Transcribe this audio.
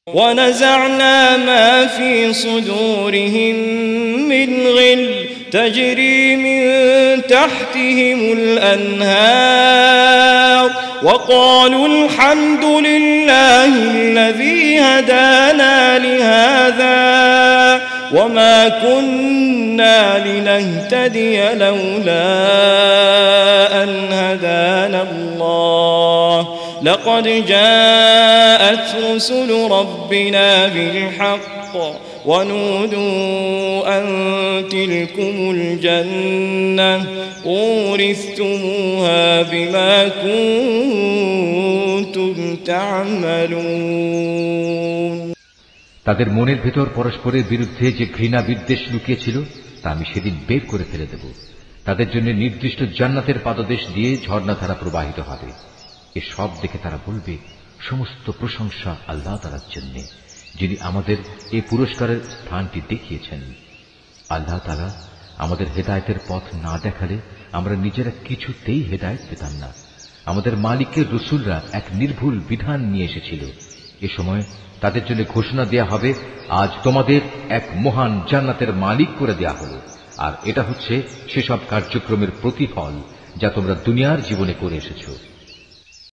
ونزعنا ما في صدورهم من غل تجري من تحتهم الأنهار وقالوا الحمد لله الذي هدانا لهذا وما كنا لنهتدي لولا أن هدانا الله لقد جاءت رسل ربنا بالحق ونودوا أن تلكم الجنة أورثتموها بما كنتم تعملون। তাদের মনের ভেতর পরস্পরের বিরুদ্ধে যে ঘৃণা বিদ্বেষ লুকিয়েছিল তা আমি সেদিন বের করে ফেলে দেব। তাদের জন্য নির্দিষ্ট জান্নাতের পাদদেশ দিয়ে ঝর্ণাধারা প্রবাহিত হবে। এসব দেখে তারা বলবে, সমস্ত প্রশংসা আল্লাহ তাআলার জন্য, যিনি আমাদের এই পুরস্কারের স্থানটি দেখিয়েছেন। আল্লাহ তাআলা আমাদের হেদায়েতের পথ না দেখালে আমরা নিজেরা কিছুতেই হেদায়েত পেতাম না। আমাদের মালিকের রাসূলরা এক নির্ভুল বিধান নিয়ে এসেছিল। এ সময় তাদের জন্য ঘোষণা দেয়া হবে, আজ তোমাদের এক মহান জান্নাতের মালিক করে দেয়া হলো, আর এটা হচ্ছে সেসব কার্যক্রমের প্রতিফল যা তোমরা দুনিয়ার জীবনে করে এসেছো।